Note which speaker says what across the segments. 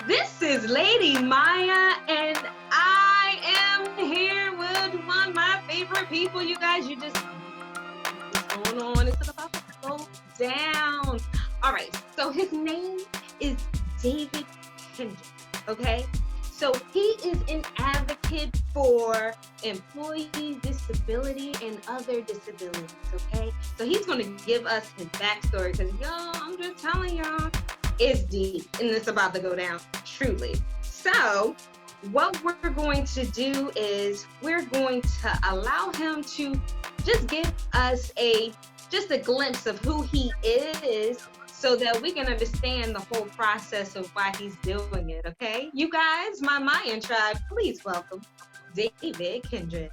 Speaker 1: This is Lady Myya, and I am here with one of my favorite people. You guys, you just what's going on? It's about to go down. All right, so his name is David Kendrick. Okay, so he is an advocate for employee disability and other disabilities. Okay, so he's going to give us his backstory because y'all, I'm just telling y'all, it's deep and it's about to go down, truly. So, what we're going to do is we're going to allow him to just give us a glimpse of who he is so that we can understand the whole process of why he's doing it. Okay, you guys, my Mayan tribe, please welcome David Kendrick.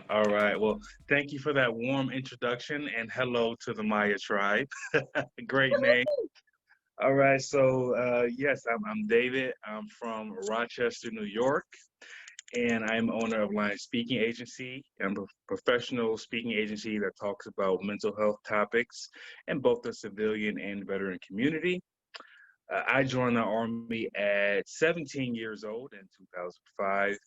Speaker 2: All right. Well, thank you for that warm introduction and hello to the Maya tribe. Great name. All right. So, yes, I'm David. I'm from Rochester, New York, and I'm owner of Lion Speaking Agency. I'm a professional speaking agency that talks about mental health topics in both the civilian and veteran community. I joined the Army at 17 years old in 2005,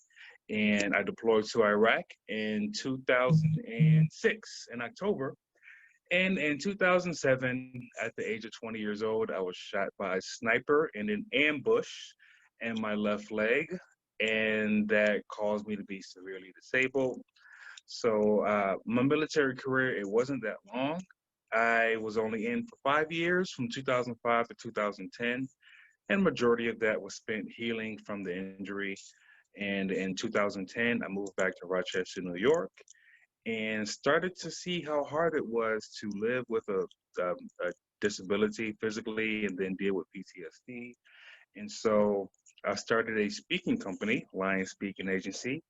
Speaker 2: and I deployed to Iraq in 2006 in October. And in 2007, at the age of 20 years old, I was shot by a sniper in an ambush in my left leg, and that caused me to be severely disabled. So my military career, it wasn't that long. I was only in for 5 years, from 2005 to 2010, and majority of that was spent healing from the injury. And in 2010, I moved back to Rochester, New York, and started to see how hard it was to live with a disability physically and then deal with PTSD. And so I started a speaking company, Lion Speaking Agency.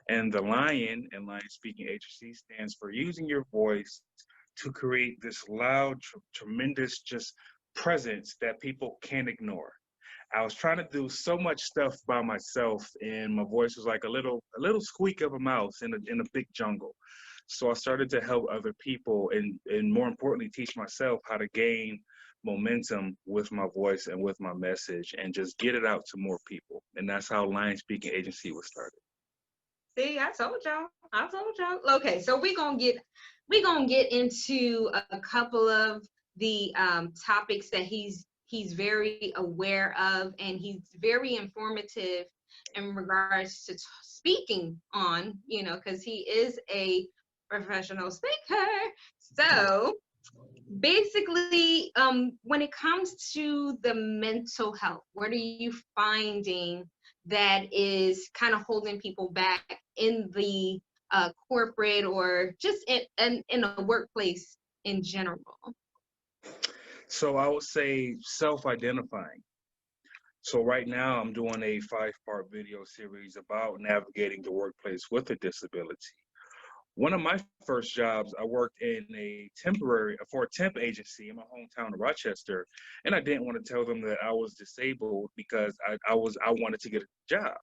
Speaker 2: And the Lion and Lion Speaking Agency stands for using your voice to create this loud, tremendous just presence that people can't ignore. I was trying to do so much stuff by myself, and my voice was like a little squeak of a mouse in a big jungle. So I started to help other people, and more importantly, teach myself how to gain momentum with my voice and with my message, and just get it out to more people. And that's how Lion Speaking Agency was started.
Speaker 1: See, I told y'all. I told y'all. Okay, so we gonna get into a couple of the topics that he's very aware of, and he's very informative in regards to speaking on. Because he is a professional speaker. So basically, when it comes to the mental health, what are you finding that is kind of holding people back in the corporate or just in a workplace in general?
Speaker 2: So I would say self-identifying. So right now I'm doing a five-part video series about navigating the workplace with a disability. One of my first jobs, I worked in for a temp agency in my hometown of Rochester, and I didn't want to tell them that I was disabled because I wanted to get a job.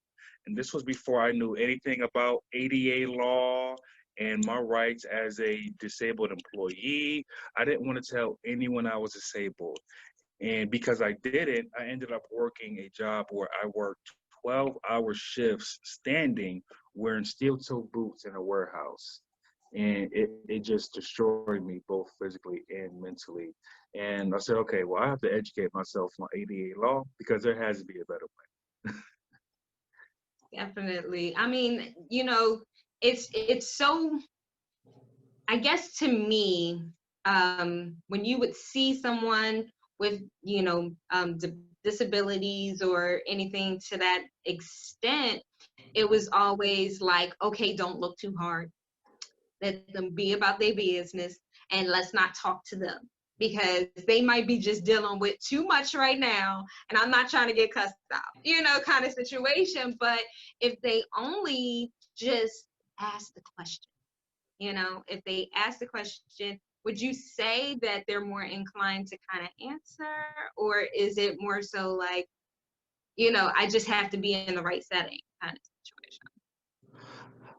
Speaker 2: And this was before I knew anything about ADA law and my rights as a disabled employee. I didn't want to tell anyone I was disabled. And because I didn't, I ended up working a job where I worked 12-hour shifts standing, wearing steel toe boots in a warehouse. And it just destroyed me both physically and mentally. And I said, okay, well, I have to educate myself on ADA law because there has to be a better way.
Speaker 1: Definitely. I mean, it's so, I guess to me, when you would see someone with, disabilities or anything to that extent, it was always like, okay, don't look too hard. Let them be about their business, and let's not talk to them because they might be just dealing with too much right now. And I'm not trying to get cussed out, kind of situation. But if they only just ask the question, if they ask the question, would you say that they're more inclined to kind of answer? Or is it more so like, I just have to be in the right setting kind of situation?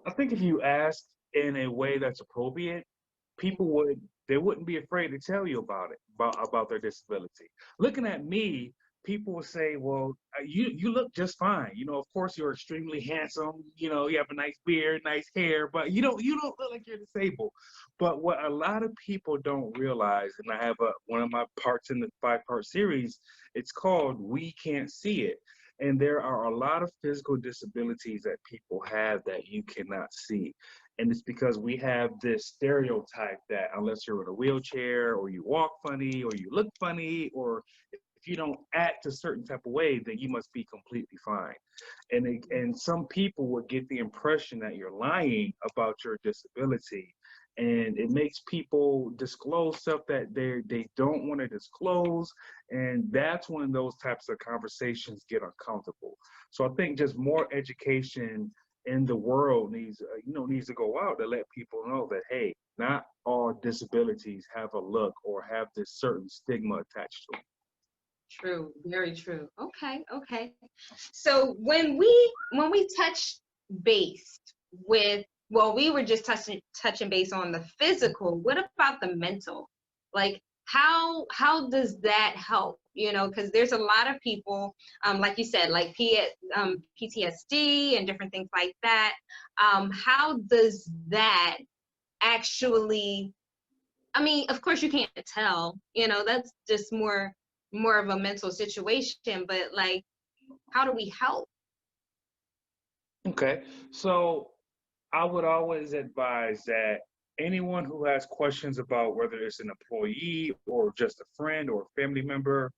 Speaker 2: I think if you asked in a way that's appropriate, people would they wouldn't be afraid to tell you about it, about their disability. Looking at me, people will say, well, you look just fine. Of course you're extremely handsome. You have a nice beard, nice hair, but you don't look like you're disabled. But what a lot of people don't realize, and I have one of my parts in the 5-part series, it's called "We Can't See It." And there are a lot of physical disabilities that people have that you cannot see. And it's because we have this stereotype that unless you're in a wheelchair or you walk funny or you look funny or if you don't act a certain type of way, then you must be completely fine. And some people would get the impression that you're lying about your disability, and it makes people disclose stuff that they don't want to disclose, and that's when those types of conversations get uncomfortable. So I think just more education in the world needs to go out to let people know that, hey, not all disabilities have a look or have this certain stigma attached to them.
Speaker 1: True, very true. Okay, okay. So when we touch base with, well, we were just touching base on the physical. What about the mental? Like how does that help? Because there's a lot of people, like you said, like PTSD and different things like that. How does that actually? I mean, of course you can't tell. That's just more of a mental situation, but like, how do we help?
Speaker 2: Okay, so I would always advise that anyone who has questions about whether it's an employee or just a friend or a family member,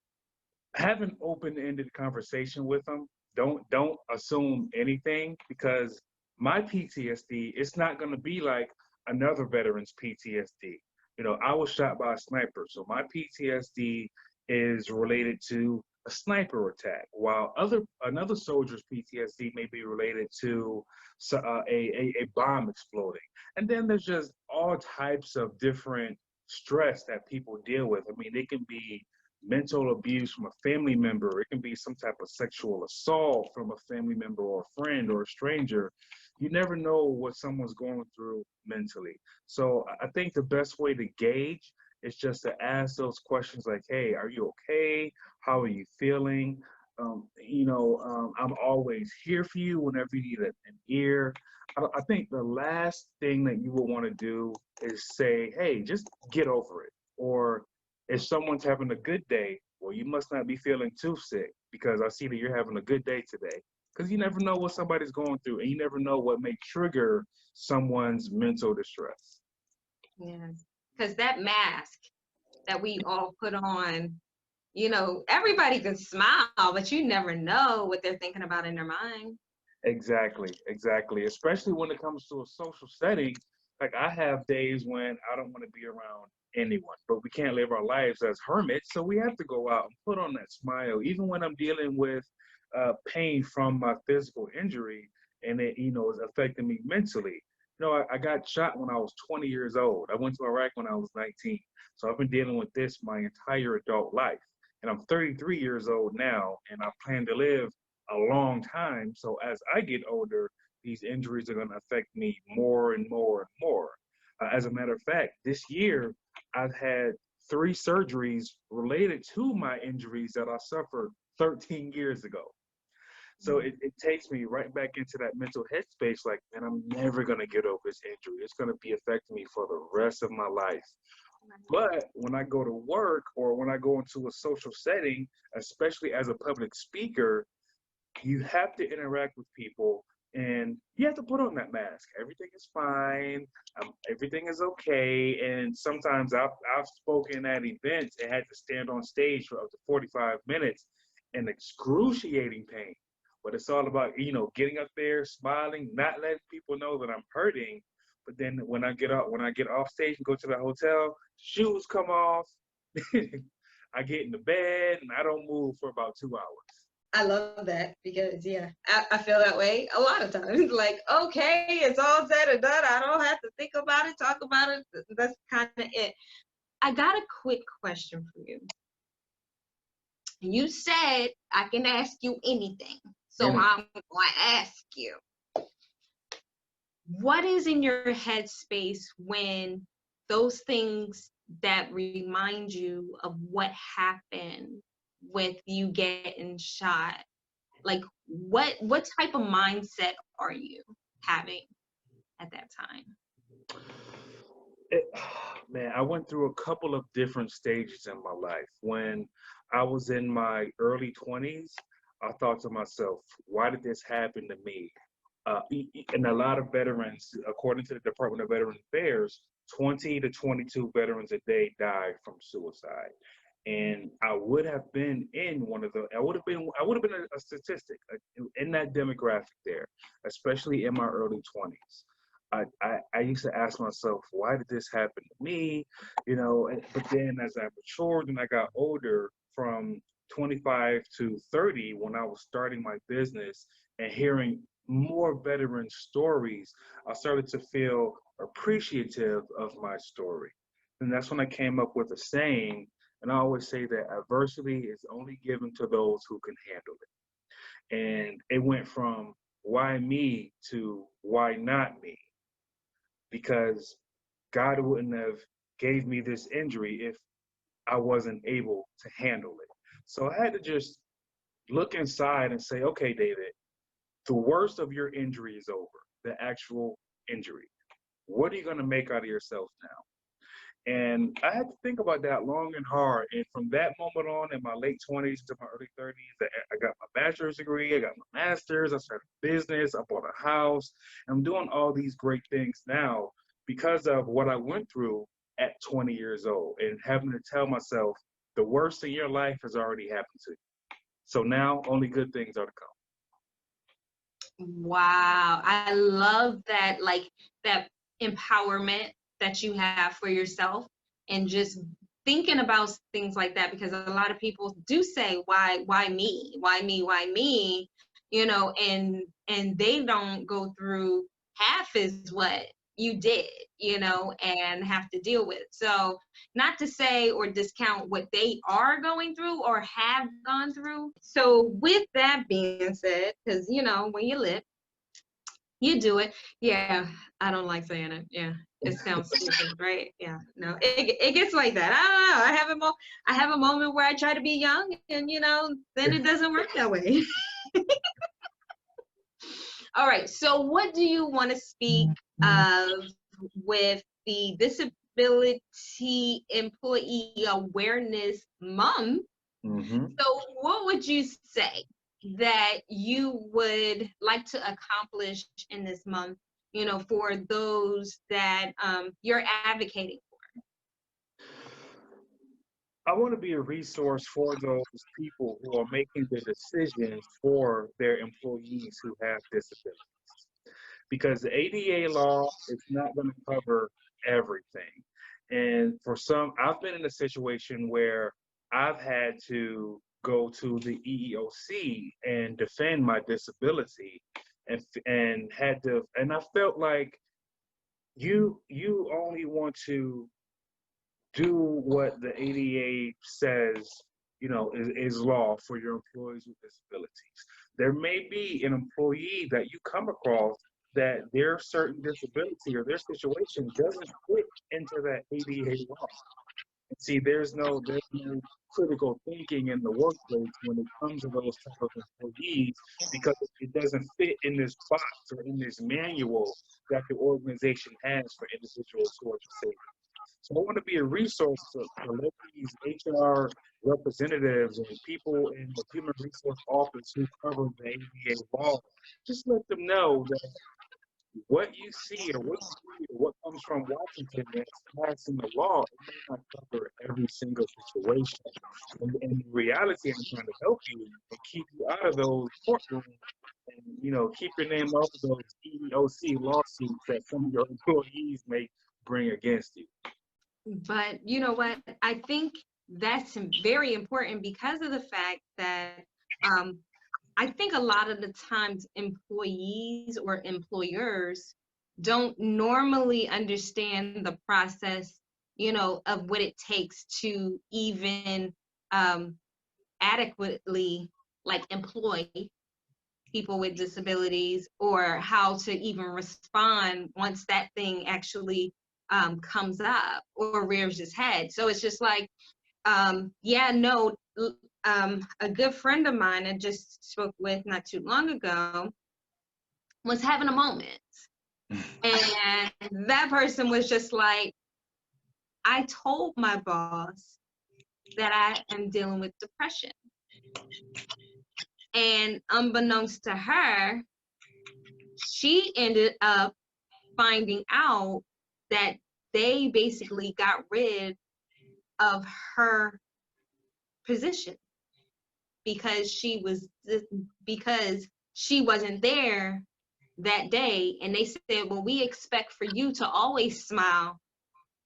Speaker 2: have an open-ended conversation with them. Don't assume anything, because my PTSD, it's not going to be like another veteran's PTSD. I was shot by a sniper, so my PTSD is related to a sniper attack, while another soldier's PTSD may be related to a bomb exploding. And then there's just all types of different stress that people deal with. I mean, it can be mental abuse from a family member. It can be some type of sexual assault from a family member or a friend or a stranger. You never know what someone's going through mentally. So I think the best way to gauge is just to ask those questions like, hey, are you okay? How are you feeling? I'm always here for you whenever you need an ear. I think the last thing that you will want to do is say, hey, just get over it. Or if someone's having a good day, well, you must not be feeling too sick because I see that you're having a good day today. Because you never know what somebody's going through, and you never know what may trigger someone's mental distress.
Speaker 1: Yes, because that mask that we all put on, everybody can smile, but you never know what they're thinking about in their mind.
Speaker 2: Exactly, exactly. Especially when it comes to a social setting. Like I have days when I don't want to be around anyone, but we can't live our lives as hermits, so we have to go out and put on that smile, even when I'm dealing with pain from my physical injury, and it is affecting me mentally. I got shot when I was 20 years old. I went to Iraq when I was 19, so I've been dealing with this my entire adult life, and I'm 33 years old now, and I plan to live a long time. So as I get older, these injuries are going to affect me more and more and more. As a matter of fact, this year I've had 3 surgeries related to my injuries that I suffered 13 years ago. So it takes me right back into that mental headspace like, man, I'm never going to get over this injury. It's going to be affecting me for the rest of my life. But when I go to work or when I go into a social setting, especially as a public speaker, you have to interact with people and you have to put on that mask. Everything is fine. Everything is okay. And sometimes I've spoken at events and had to stand on stage for up to 45 minutes in excruciating pain. But it's all about, getting up there, smiling, not letting people know that I'm hurting. But then when I get off stage and go to the hotel, shoes come off. I get in the bed and I don't move for about 2 hours.
Speaker 1: I love that because, yeah, I feel that way a lot of times. Like, okay, it's all said and done. I don't have to think about it, talk about it. That's kind of it. I got a quick question for you. You said I can ask you anything. So I'm going to ask you, what is in your headspace when those things that remind you of what happened with you getting shot, like what type of mindset are you having at that time?
Speaker 2: It, man, I went through a couple of different stages in my life. When I was in my early 20s, I thought to myself, why did this happen to me? And a lot of veterans, according to the Department of Veteran Affairs, 20 to 22 veterans a day die from suicide. And I would have been in one of the, I would have been a statistic in that demographic there, especially in my early 20s. I used to ask myself, why did this happen to me? But then as I matured and I got older, from 25 to 30, when I was starting my business and hearing more veteran stories, I started to feel appreciative of my story. And that's when I came up with a saying, and I always say that adversity is only given to those who can handle it. And it went from why me to why not me? Because God wouldn't have gave me this injury if I wasn't able to handle it. So I had to just look inside and say, okay, David, the worst of your injury is over, the actual injury. What are you going to make out of yourself now? And I had to think about that long and hard. And from that moment on, in my late 20s to my early 30s, I got my bachelor's degree, I got my master's, I started a business, I bought a house. I'm doing all these great things now because of what I went through at 20 years old and having to tell myself the worst in your life has already happened to you. So now only good things are to come.
Speaker 1: Wow, I love that, like that empowerment that you have for yourself, and just thinking about things like that, because a lot of people do say, why me? Why me? Why me? And they don't go through half as what you did, and have to deal with. So, not to say or discount what they are going through or have gone through. So, with that being said, because when you live, you do it. Yeah, I don't like saying it. Yeah, it sounds stupid, right? Yeah, no, it gets like that. I don't know. I have a moment where I try to be young, and then it doesn't work that way. All right. So, what do you want to speak of with the Disability Employee Awareness Month?
Speaker 2: Mm-hmm.
Speaker 1: So, what would you say that you would like to accomplish in this month, for those that you're advocating for?
Speaker 2: I want to be a resource for those people who are making the decisions for their employees who have disabilities. Because the ADA law is not going to cover everything. And for some, I've been in a situation where I've had to go to the EEOC and defend my disability, and I felt like you only want to do what the ADA says, is law for your employees with disabilities. There may be an employee that you come across that their certain disability or their situation doesn't fit into that ADA law. And see, there's no critical thinking in the workplace when it comes to those type of employees because it doesn't fit in this box or in this manual that the organization has for individuals who are disabled. So I want to be a resource to let these HR representatives and people in the human resource office who cover the ADA law, just let them know that what you see or what you read or what comes from Washington that's passing the law, it may not cover every single situation. And the reality, I'm trying to help you and keep you out of those courtrooms and keep your name off of those EEOC lawsuits that some of your employees may bring against you.
Speaker 1: But you know what? I think that's very important because of the fact that I think a lot of the times employees or employers don't normally understand the process, of what it takes to even adequately like employ people with disabilities, or how to even respond once that thing actually comes up or rears its head. So it's just like, yeah, no, a good friend of mine I just spoke with not too long ago was having a moment. And that person was just like, I told my boss that I am dealing with depression. And unbeknownst to her, she ended up finding out that they basically got rid of her position because she wasn't there that day. And they said, well, we expect for you to always smile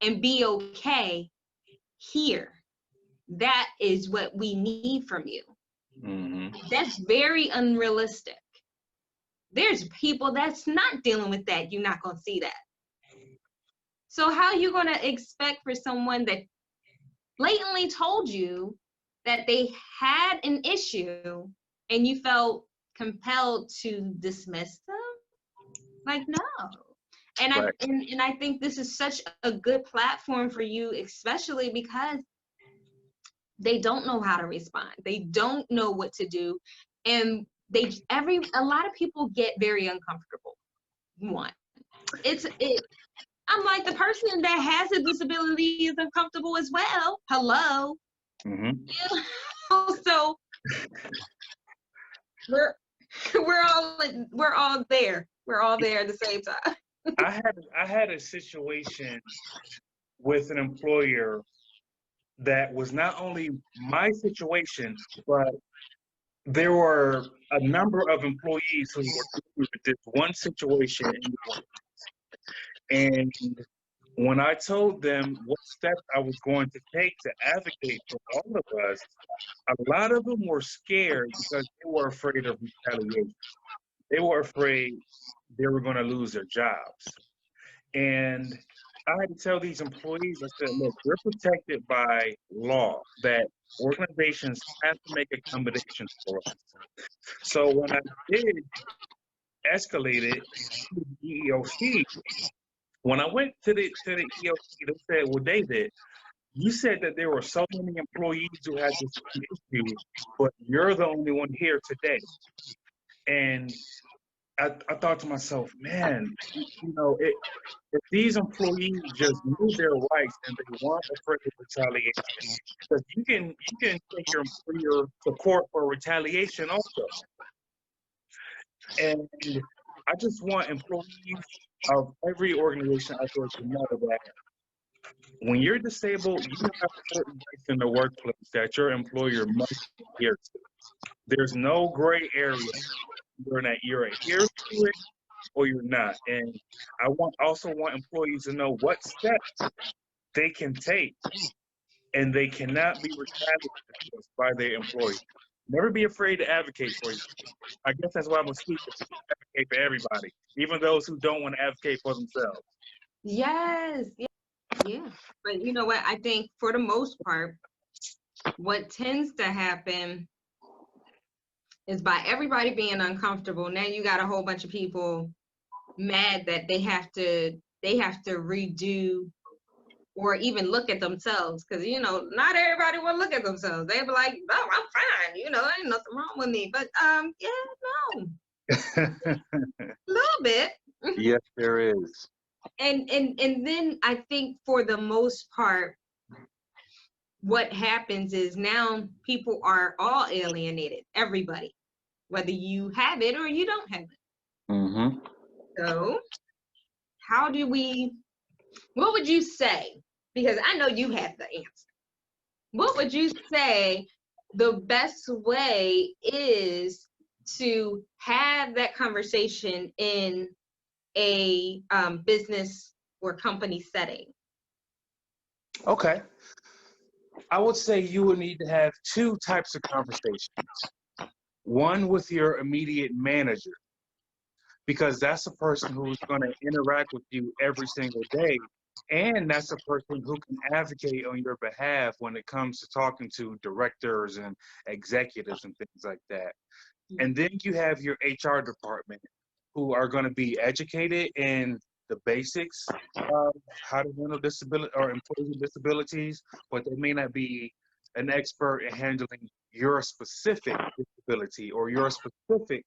Speaker 1: and be okay here. That is what we need from you.
Speaker 2: Mm-hmm.
Speaker 1: That's very unrealistic. There's people that's not dealing with that. You're not going to see that. So how are you going to expect for someone that blatantly told you that they had an issue and you felt compelled to dismiss them? Like, no. And
Speaker 2: Right.
Speaker 1: I think this is such a good platform for you, especially because they don't know how to respond. They don't know what to do. And a lot of people get very uncomfortable. One, I'm like, the person that has a disability is uncomfortable as well. Hello.
Speaker 2: Mm-hmm.
Speaker 1: So we're we're all there. We're all there at the same time.
Speaker 2: I had a situation with an employer that was not only my situation, but there were a number of employees who were dealing with this one situation in the work. And when I told them what steps I was going to take to advocate for all of us, a lot of them were scared because they were afraid of retaliation. They were afraid they were going to lose their jobs. And I had to tell these employees, I said, look, we're protected by law that organizations have to make accommodations for us. So when I did escalate it to the EEOC, when I went to the EEOC, they said, well, David, you said that there were so many employees who had this issue, but you're the only one here today. And I thought to myself, man, if these employees just knew their rights and they weren't afraid of retaliation, because you can take your employer to court for retaliation also. And I just want employees of every organization out there to know that when you're disabled, you have certain rights in the workplace that your employer must adhere to. There's no gray area. You're adherent to it or you're not. And I also want employees to know what steps they can take, and they cannot be retaliated against by their employer. Never be afraid to advocate for you. I guess that's why I'm a speaker. Advocate for everybody, even those who don't want to advocate for themselves.
Speaker 1: Yes. Yeah. But you know what? I think for the most part, what tends to happen is by everybody being uncomfortable, now you got a whole bunch of people mad that they have to redo or even look at themselves, because not everybody will look at themselves. They be like, oh, I'm fine, ain't nothing wrong with me. But yeah, no, a little bit.
Speaker 2: Yes, there is.
Speaker 1: And then I think for the most part, what happens is now people are all alienated, everybody, whether you have it or you don't have it.
Speaker 2: Mm-hmm.
Speaker 1: So what would you say? Because I know you have the answer. What would you say the best way is to have that conversation in a business or company setting?
Speaker 2: Okay. I would say you would need to have two types of conversations. One with your immediate manager, because that's the person who's going to interact with you every single day. And that's a person who can advocate on your behalf when it comes to talking to directors and executives and things like that. And then you have your HR department, who are going to be educated in the basics of how to handle disability or employee disabilities, but they may not be an expert in handling your specific disability or your specific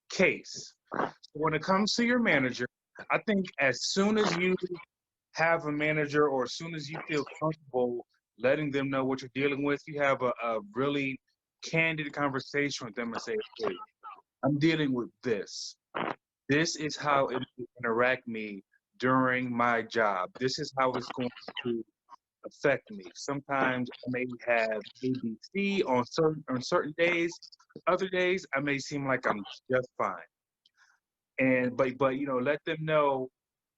Speaker 2: case. So when it comes to your manager, I think as soon as you have a manager or as soon as you feel comfortable letting them know what you're dealing with, you have a really candid conversation with them and say, hey, I'm dealing with this. This is how it will interact me during my job. This is how it's going to affect me. Sometimes I may have ABC on certain days. Other days I may seem like I'm just fine. And but you know, let them know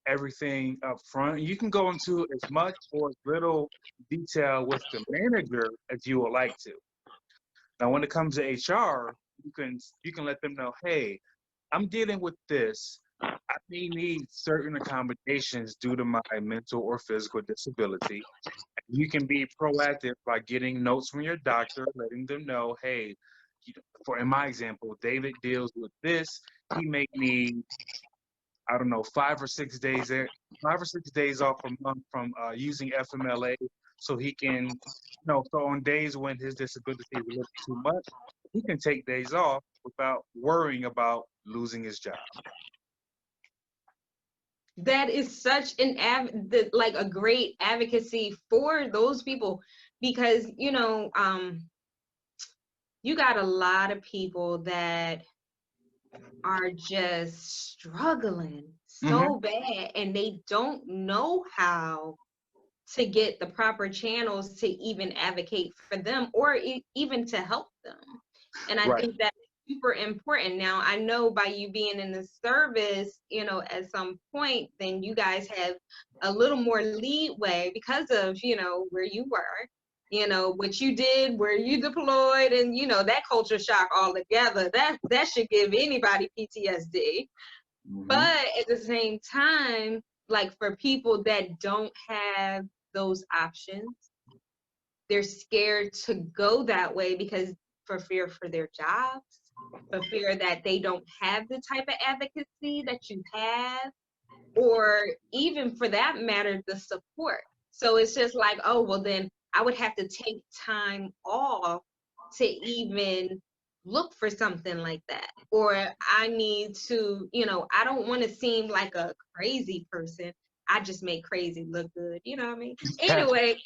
Speaker 2: everything up front. You can go into as much or as little detail with the manager as you would like to. Now, when it comes to HR, you can let them know, hey, I'm dealing with this. I may need certain accommodations due to my mental or physical disability. You can be proactive by getting notes from your doctor, letting them know, hey, for in my example, David deals with this. He may need, I don't know, 5 or 6 days 5 or 6 days off a month from using FMLA, so he can, so on days when his disability is a little too much, he can take days off without worrying about losing his job.
Speaker 1: That is such an like a great advocacy for those people, because you got a lot of people that are just struggling
Speaker 2: Hmm.
Speaker 1: so bad, and they don't know how to get the proper channels to even advocate for them, or even to help them. And I
Speaker 2: Right.
Speaker 1: think that's super important. Now, I know by you being in the service, at some point, then you guys have a little more leeway because of, where you were, what you did, where you deployed, and, that culture shock altogether. That should give anybody PTSD.
Speaker 2: Hmm.
Speaker 1: But at the same time, like for people that don't have those options, they're scared to go that way because for fear for their jobs, for fear that they don't have the type of advocacy that you have, or even for that matter, the support. So it's just like, oh, well, then I would have to take time off to even look for something like that. Or I need to, I don't want to seem like a crazy person. I just make crazy look good, you know what I mean? Anyway,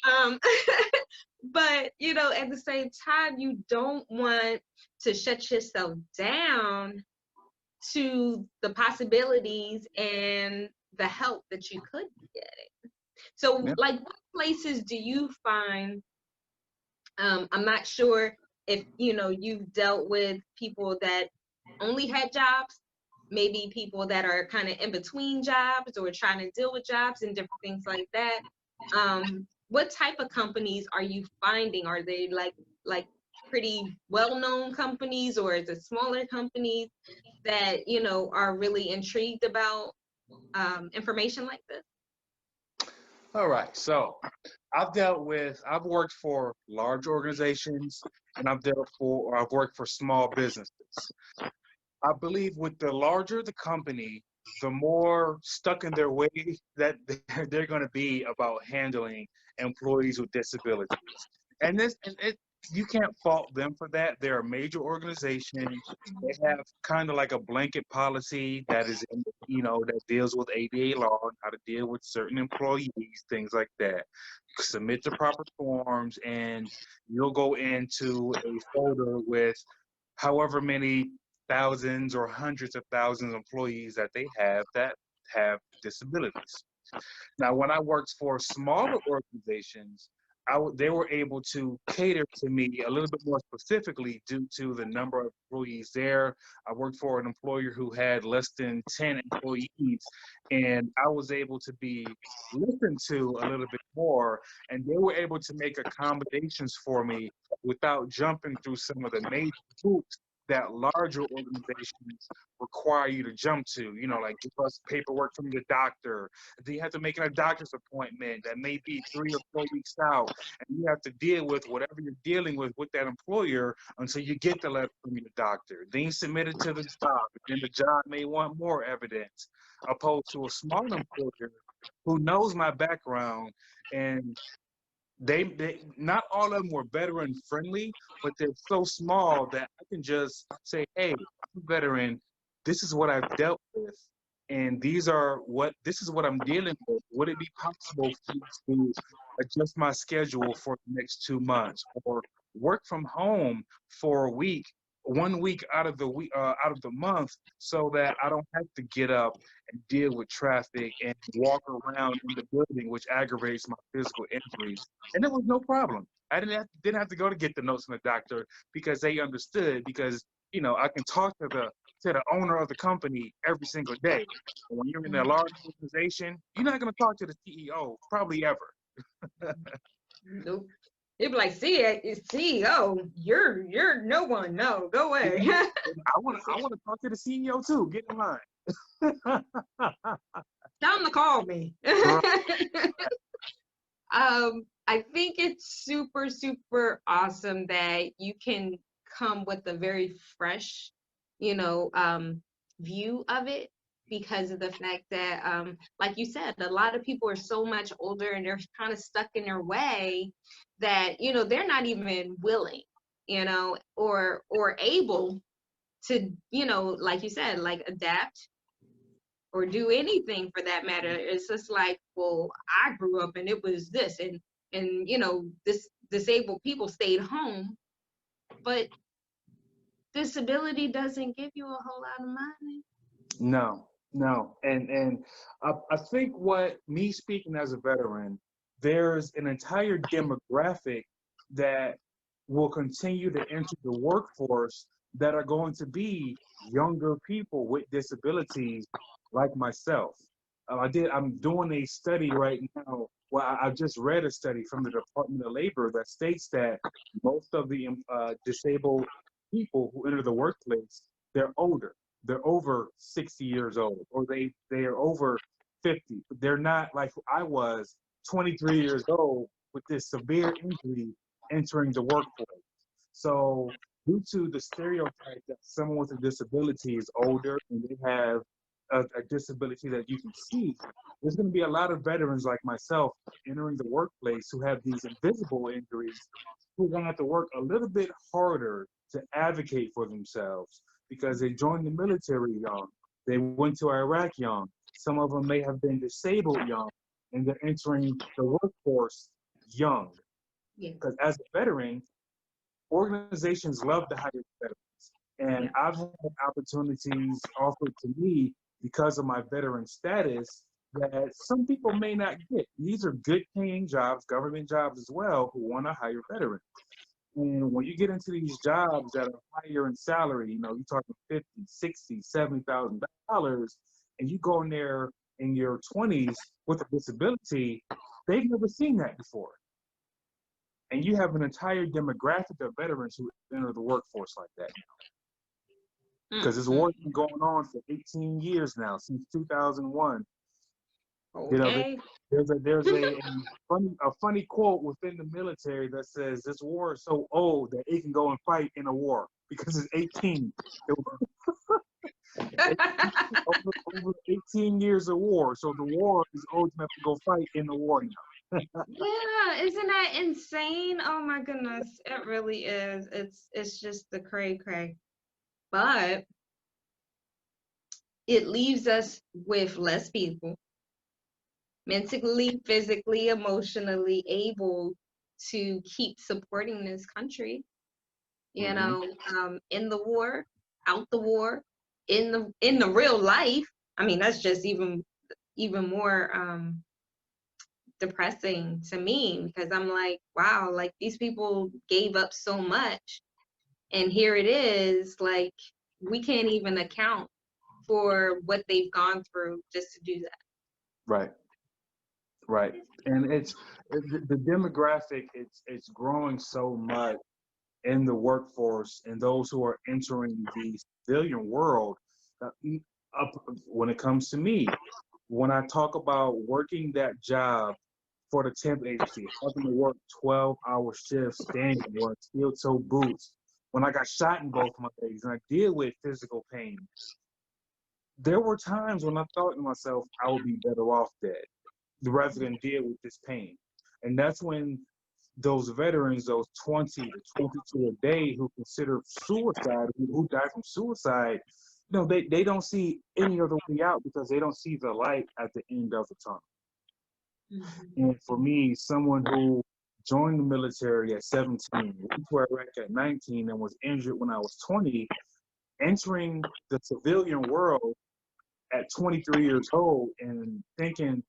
Speaker 1: but at the same time, you don't want to shut yourself down to the possibilities and the help that you could be getting. So,
Speaker 2: Yeah.
Speaker 1: like, what places do you find? I'm not sure if you've dealt with people that only had jobs, maybe people that are kind of in between jobs or trying to deal with jobs and different things like that. What type of companies are you finding? Are they like pretty well-known companies, or is it smaller companies that are really intrigued about information like this?
Speaker 2: All right. So I've worked for large organizations and I've worked for small businesses. I believe with the larger the company, the more stuck in their way that they're going to be about handling employees with disabilities. And you can't fault them for that. They're a major organization. They have kind of like a blanket policy that is that deals with ADA law and how to deal with certain employees, things like that. Submit the proper forms, and you'll go into a folder with however many thousands or hundreds of thousands of employees that they have that have disabilities. Now, when I worked for smaller organizations, they were able to cater to me a little bit more specifically due to the number of employees there. I worked for an employer who had less than 10 employees, and I was able to be listened to a little bit more, and they were able to make accommodations for me without jumping through some of the major hoops that larger organizations require you to jump to, like give us paperwork from your doctor. Then you have to make a doctor's appointment that may be 3 or 4 weeks out, and you have to deal with whatever you're dealing with that employer until you get the letter from your doctor. Then you submit it to the job, and then the job may want more evidence, opposed to a small employer who knows my background and they not all of them were veteran friendly, but they're so small that I can just say, hey, I'm a veteran. This is what I've dealt with, and this is what I'm dealing with. Would it be possible for me to adjust my schedule for the next 2 months, or work from home for a week, 1 week out of the month, so that I don't have to get up and deal with traffic and walk around in the building, which aggravates my physical injuries. And it was no problem. I didn't have to go to get the notes from the doctor because they understood, because I can talk to the owner of the company every single day. And when you're in a large organization, you're not going to talk to the CEO probably ever.
Speaker 1: Nope. They'd be like, CEO, you're no one. No, go away.
Speaker 2: I want to talk to the CEO too. Get in line.
Speaker 1: Tell them to call me. I think it's super, super awesome that you can come with a very fresh, view of it, because of the fact that, like you said, a lot of people are so much older and they're kind of stuck in their way that, they're not even willing, or able to, like you said, like adapt or do anything for that matter. It's just like, well, I grew up and it was this, and this disabled people stayed home, but disability doesn't give you a whole lot of money.
Speaker 2: No, no. And I think what me speaking as a veteran, there's an entire demographic that will continue to enter the workforce that are going to be younger people with disabilities like myself. I'm doing a study right now. Well, I just read a study from the Department of Labor that states that most of the disabled people who enter the workplace, they're older. They're over 60 years old, or they are over 50. They're not like I was, 23 years old with this severe injury entering the workforce. So due to the stereotype that someone with a disability is older and they have a disability that you can see, there's going to be a lot of veterans like myself entering the workplace who have these invisible injuries, who are going to have to work a little bit harder to advocate for themselves because they joined the military young. They went to Iraq young. Some of them may have been disabled young, and they're entering the workforce young.
Speaker 1: Yeah.
Speaker 2: Because as a veteran, organizations love to hire veterans. And
Speaker 1: Yeah.
Speaker 2: I've had opportunities offered to me because of my veteran status that some people may not get. These are good paying jobs, government jobs as well, who want to hire veterans. And when you get into these jobs that are higher in salary, you're talking 50, 60, $70,000, and you go in there in your 20s with a disability, they've never seen that before. And you have an entire demographic of veterans who enter the workforce like that now. Because this war's been going on for 18 years now, since 2001.
Speaker 1: Okay.
Speaker 2: There's a funny quote within the military that says this war is so old that it can go and fight in a war because it's 18. Over 18 years of war, so the war is old enough to go fight in the war now.
Speaker 1: Yeah, isn't that insane? Oh my goodness, it really is. It's just the cray cray. But it leaves us with less people, mentally, physically, emotionally able to keep supporting this country, in the war, out the war, in the real life. I mean, that's just even more depressing to me, because I'm like, wow, like these people gave up so much, and here it is, like we can't even account for what they've gone through just to do that.
Speaker 2: Right. And the demographic, it's growing so much in the workforce and those who are entering the civilian world. When it comes to me, when I talk about working that job for the temp agency, having to work 12-hour shifts, standing, wearing steel-toe boots, when I got shot in both my legs and I deal with physical pain, there were times when I thought to myself, I would be better off dead rather than deal with this pain. And that's when those veterans, those 20 to 22 a day who consider suicide, who die from suicide, they don't see any other way out because they don't see the light at the end of the tunnel. And for me, someone who joined the military at 17, went to Iraq at 19, and was injured when I was 20, entering the civilian world at 23 years old and thinking,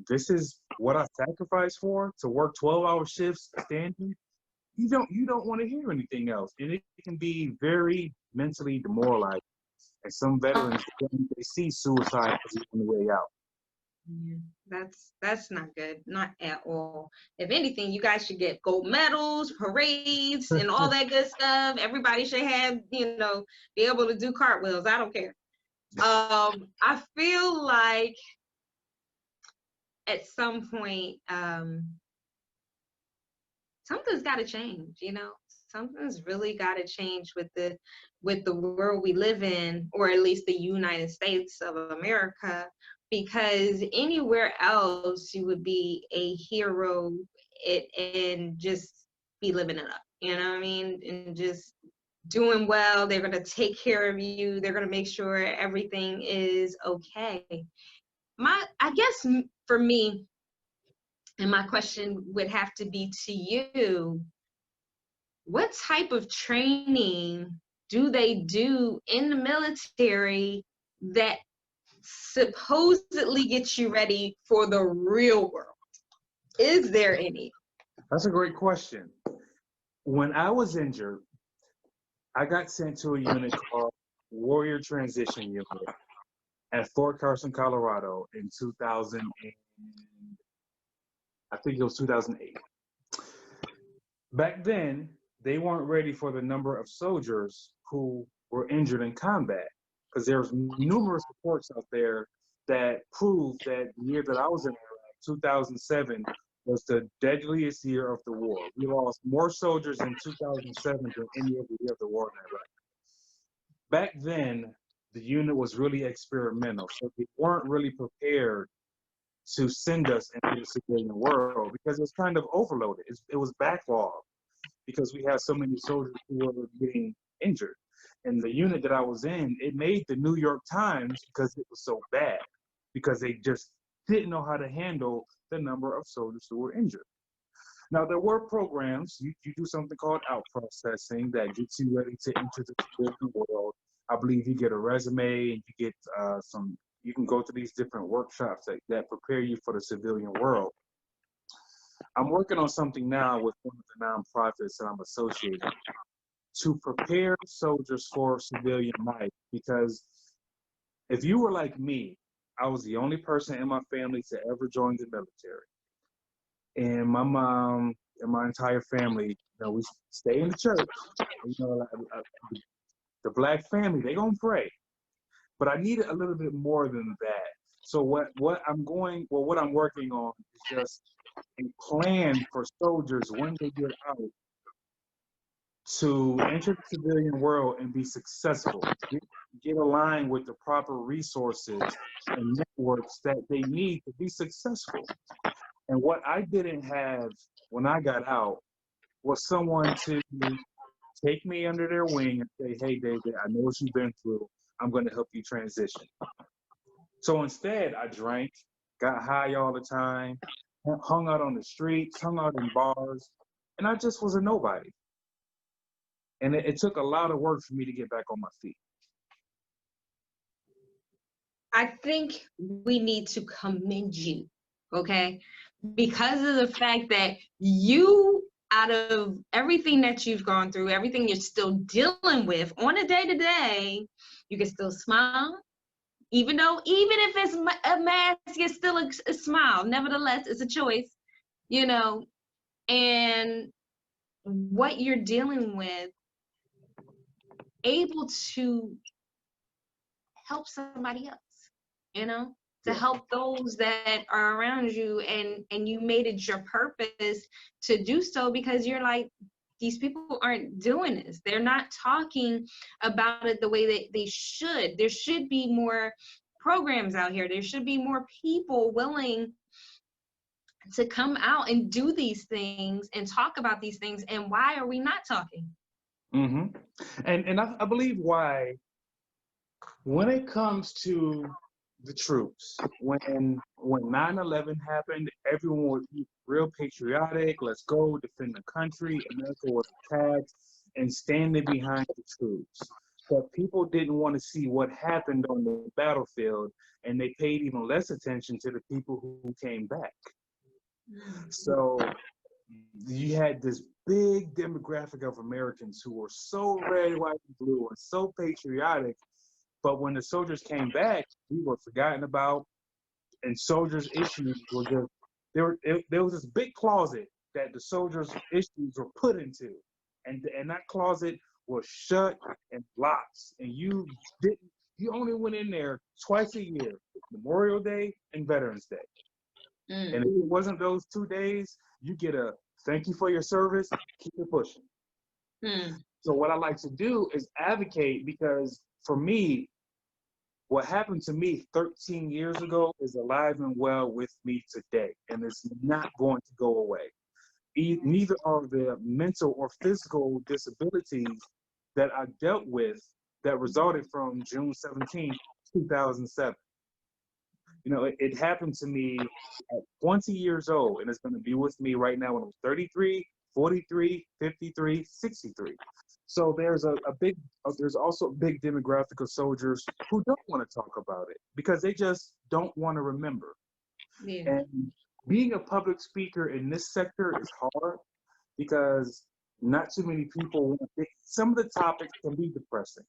Speaker 2: this is what I sacrificed for, to work 12-hour shifts standing. You don't want to hear anything else, and it can be very mentally demoralizing. And some veterans, they see suicide as the only way out.
Speaker 1: Yeah, that's not good, not at all. If anything, you guys should get gold medals, parades, and all that good stuff. Everybody should have, be able to do cartwheels. I don't care. I feel like at some point, something's got to change. Something's really got to change with the world we live in, or at least the United States of America. Because anywhere else you would be a hero and just be living it up, you know what I mean? And just doing well. They're going to take care of you. They're going to make sure everything is okay. I guess for me, and my question would have to be to you, what type of training do they do in the military that supposedly gets you ready for the real world? Is there any?
Speaker 2: That's a great question. When I was injured, I got sent to a unit called Warrior Transition Unit at Fort Carson, Colorado in 2000, I think it was 2008. Back then, they weren't ready for the number of soldiers who were injured in combat, because there's numerous reports out there that prove that the year that I was in Iraq, 2007, was the deadliest year of the war. We lost more soldiers in 2007 than any other year of the war in Iraq. Back then, the unit was really experimental, so they weren't really prepared to send us into the civilian world because it was kind of overloaded. It was backlogged because we had so many soldiers who were getting injured. And the unit that I was in, it made the New York Times because it was so bad, because they just didn't know how to handle the number of soldiers who were injured. Now, there were programs. You do something called out processing that gets you ready to enter the civilian world. I believe you get a resume and you get you can go to these different workshops that prepare you for the civilian world. I'm working on something now with one of the nonprofits that I'm associated with to prepare soldiers for civilian life, because if you were like me, I was the only person in my family to ever join the military. And my mom and my entire family, we stay in the church. The Black family, they gonna pray. But I needed a little bit more than that. So what I'm working on is just a plan for soldiers when they get out to enter the civilian world and be successful, get aligned with the proper resources and networks that they need to be successful. And what I didn't have when I got out was someone to take me under their wing and say, hey, David, I know what you've been through. I'm going to help you transition. So instead, I drank, got high all the time, hung out on the streets, hung out in bars, and I just was a nobody. And it took a lot of work for me to get back on my feet.
Speaker 1: I think we need to commend you, okay? Because of the fact that you, out of everything that you've gone through, everything you're still dealing with on a day-to-day, you can still smile. Even if it's a mask, it's still a smile. Nevertheless, it's a choice, and what you're dealing with, able to help somebody else, to help those that are around you, and you made it your purpose to do so because you're like, these people aren't doing this. They're not talking about it the way that they should. There should be more programs out here. There should be more people willing to come out and do these things and talk about these things. And why are we not talking?
Speaker 2: Mm-hmm. And I believe why, when it comes to the troops, when 9/11 happened, everyone was real patriotic. Let's go defend the country. America was attacked, and standing behind the troops. But people didn't want to see what happened on the battlefield, and they paid even less attention to the people who came back. So you had this big demographic of Americans who were so red, white, and blue, and so patriotic. But when the soldiers came back, we were forgotten about, and soldiers' issues were just there was this big closet that the soldiers' issues were put into, and that closet was shut and locked, and you only went in there twice a year, Memorial Day and Veterans Day. And if it wasn't those 2 days, you get a thank you for your service, keep it pushing. So what I like to do is advocate, because for me, what happened to me 13 years ago is alive and well with me today, and it's not going to go away. Neither are the mental or physical disabilities that I dealt with that resulted from June 17, 2007. You know, it happened to me at 20 years old, and it's going to be with me right now when I'm 33, 43, 53, 63. So there's there's also a big demographic of soldiers who don't want to talk about it because they just don't want to remember.
Speaker 1: Yeah.
Speaker 2: And being a public speaker in this sector is hard because not too many people want to. Some of the topics can be depressing.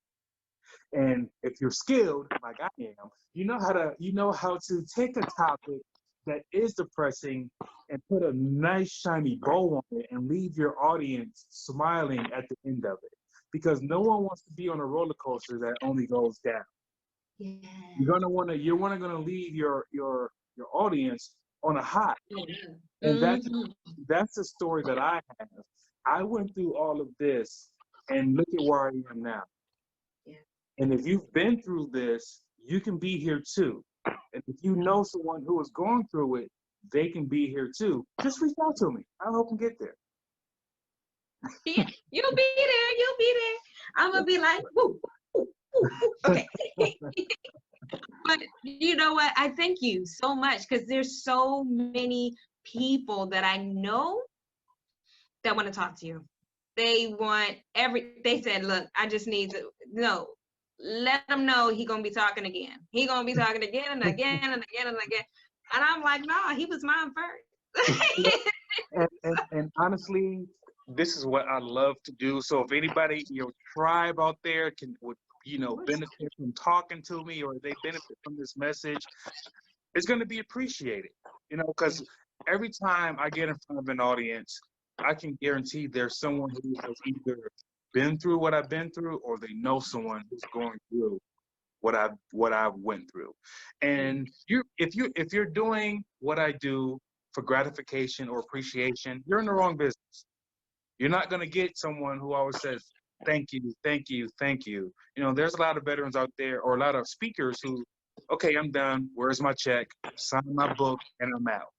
Speaker 2: And if you're skilled, like I am, you know how to take a topic that is depressing and put a nice shiny bow on it and leave your audience smiling at the end of it. Because no one wants to be on a roller coaster that only goes down.
Speaker 1: Yeah.
Speaker 2: You're gonna leave your audience on a high. And that's the story that I have. I went through all of this and look at where I am now. And if you've been through this, you can be here too. And if you know someone who is going through it, they can be here too. Just reach out to me. I'll help them get there.
Speaker 1: Yeah, you'll be there. You'll be there. I'm gonna be like, woo, woo, woo, woo. Okay. But you know what? I thank you so much, because there's so many people that I know that want to talk to you. They said, look, I just need to know. Let them know he gonna be talking again. He gonna be talking again and again and again and again. And I'm like, no, he was mine first.
Speaker 2: and honestly, this is what I love to do. So if anybody, your tribe out there would benefit from talking to me, or they benefit from this message, it's going to be appreciated. Because every time I get in front of an audience, I can guarantee there's someone who has either been through what I've been through, or they know someone who's going through what I've went through. And if you're doing what I do for gratification or appreciation, you're in the wrong business. You're not going to get someone who always says, thank you, thank you, thank you. There's a lot of veterans out there, or a lot of speakers who, okay, I'm done. Where's my check? Sign my book, and I'm out.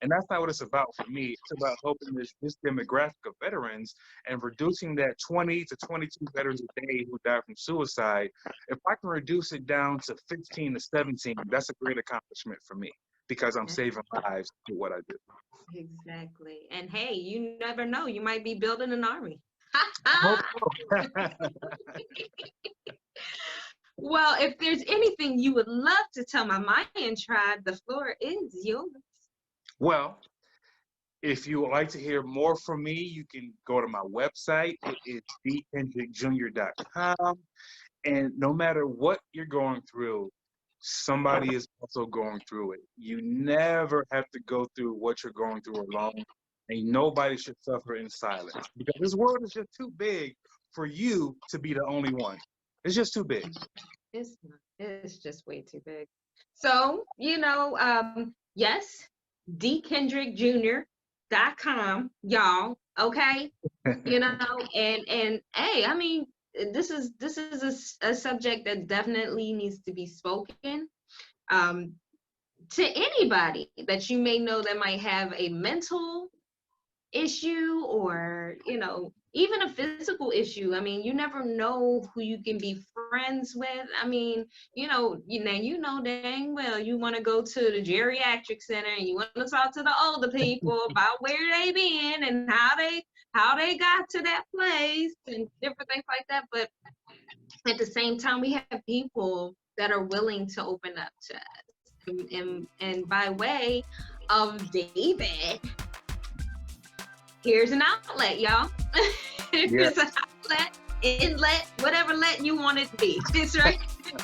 Speaker 2: And that's not what it's about for me. It's about helping this demographic of veterans and reducing that 20 to 22 veterans a day who die from suicide. If I can reduce it down to 15 to 17, that's a great accomplishment for me, because I'm saving lives through what I do.
Speaker 1: Exactly. And hey, you never know. You might be building an army. Well, if there's anything you would love to tell my Mayan tribe, the floor is yours.
Speaker 2: Well, if you would like to hear more from me, you can go to my website. It is kendrickjr.com. And no matter what you're going through, somebody is also going through it. You never have to go through what you're going through alone. And nobody should suffer in silence, because this world is just too big for you to be the only one. It's just too big.
Speaker 1: It's not. It's just way too big. So, yes, dkendrickjr.com, y'all. Okay. And hey, I mean, this is a subject that definitely needs to be spoken. to anybody that you may know that might have a mental issue, or even a physical issue. I mean, you never know who you can be friends with. I mean, dang well you want to go to the geriatric center and you want to talk to the older people about where they been and how they got to that place and different things like that. But at the same time, we have people that are willing to open up to us, and by way of David, here's an outlet, y'all. Here's an outlet, inlet, whatever let you want it to be. It's right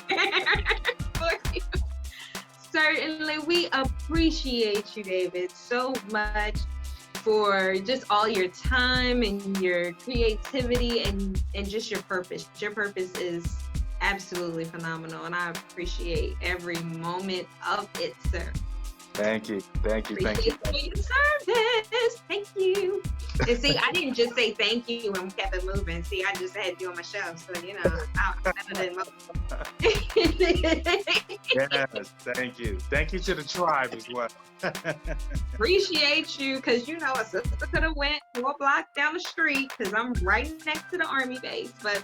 Speaker 1: there for you. Certainly, we appreciate you, David, so much for just all your time and your creativity and just your purpose. Your purpose is absolutely phenomenal, and I appreciate every moment of it, sir.
Speaker 2: Thank you.
Speaker 1: Appreciate your service. Thank you. And see, I didn't just say thank you and kept it moving. See, I just had you on my show, so I'm better than most.
Speaker 2: Yes, thank you. Thank you to the tribe as well.
Speaker 1: Appreciate you, because a sister could have went 4 blocks down the street because I'm right next to the Army base, but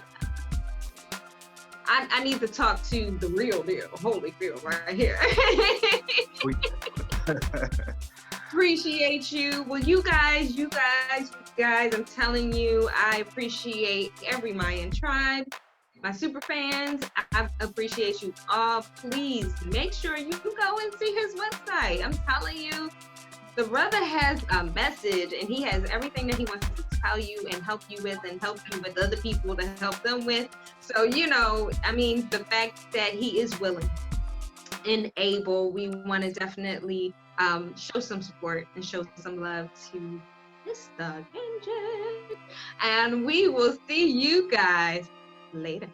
Speaker 1: I need to talk to the real deal, Holyfield right here. Appreciate you. Well, you guys, I'm telling you, I appreciate every Mayan tribe, my super fans. I appreciate you all. Please make sure you go and see his website. I'm telling you, the brother has a message and he has everything that he wants to tell you and help you with other people to help them with. So, the fact that he is willing and able, we want to definitely show some support and show some love to Mr. Kendrick. And we will see you guys later.